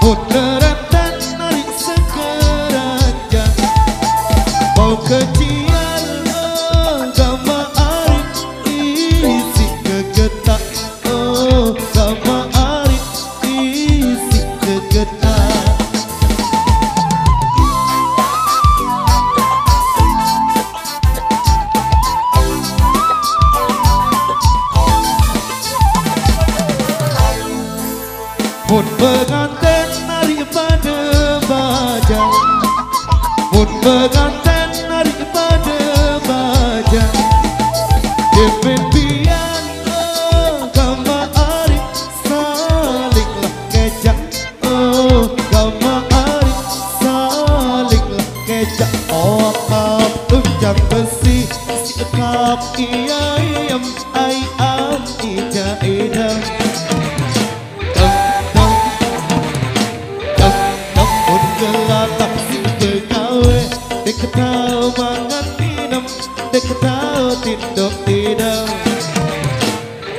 Putaran dan narik sekeranjang mau kecian gama arif isi kegetak gama arif isi kegetak. Pun pengantin narik pada bajang, pun pengantin narik pada bajang. Depin pian gama arif salinglah kecak, gama arif salinglah kecak. Kap tunjang besi kap iya iyam ai am ija idam. Dek tahu mangan minum, dek tahu tinduk tidak.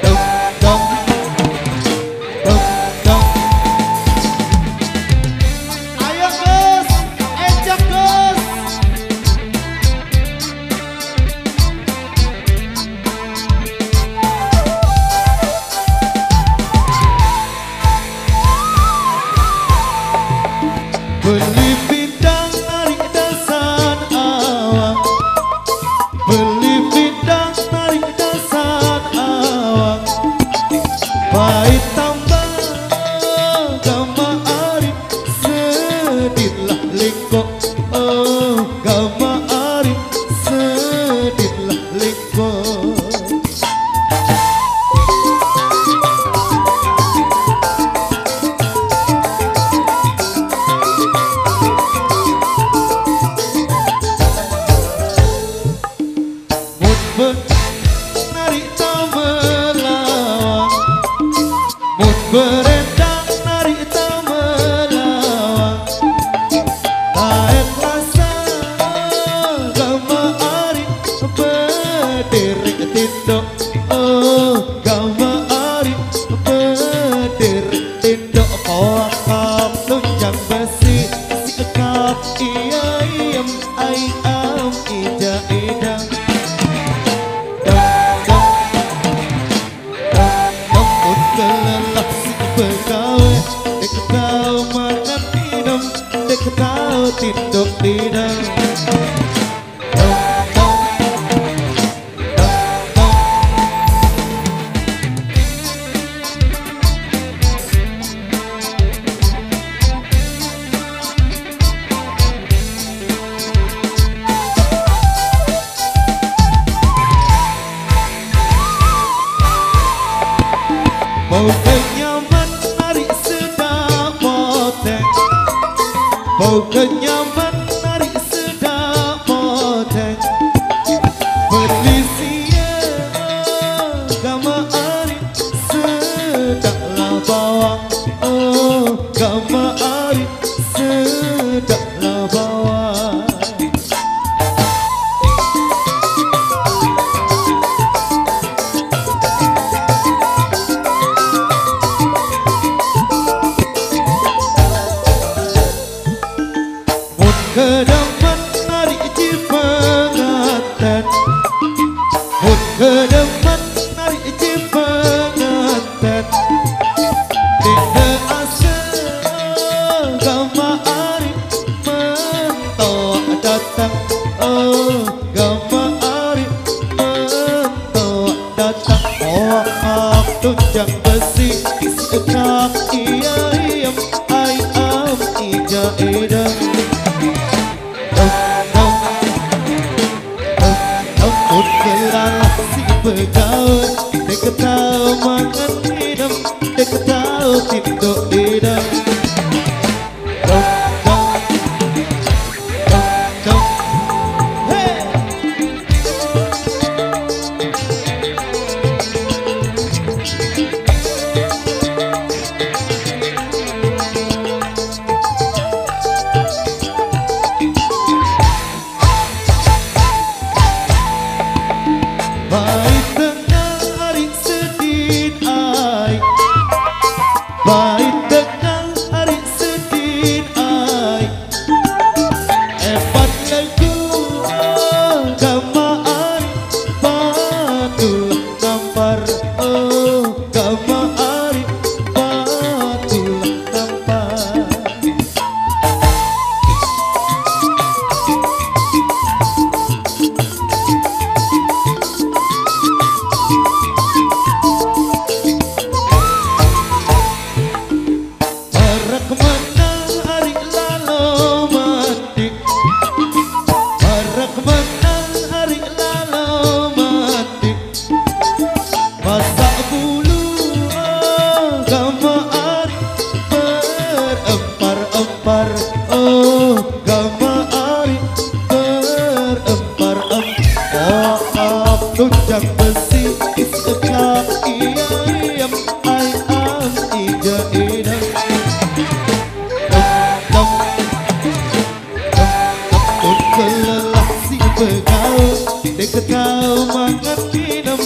Dong dong dong dong. Ayo Gus, ejak Gus. Beli bidang narik dasan awang, beli bidang narik dasan awang. Baik tambah gama arif sedihlah lingkok, gama arif sedihlah lingkok. Narik tau melawang, mut berendang narik tau melawang. Taek rasa gama arif berdiri tinduk, gama arif berdiri tinduk. Kap tunjang besi sikap iya iyam ai am ija idam. Dek tahu makan minum, dek tahu tinduk tidak. Mau kenyaman narik sedap poteng, mau kenyaman narik sedap poteng. Berlisia gama arif sedaplah bawang, gama arif sedaplah bawang. Kedepan narik cipengatan, mut kedepan narik cipengatan. Dede asal gama arif mentok datang, gama arif mentok datang. Kap tunjang besi sekap iya iyam ai am ija idam. Barak menang hari lalu mati, barak menang hari lalu mati. Masak bulu gama ari berempar-empar, oh gama ari berempar-empar. Oh tunjang besi sekak iya ai am ija idam. Pun kelelah si pegau, dek kau mangan minum.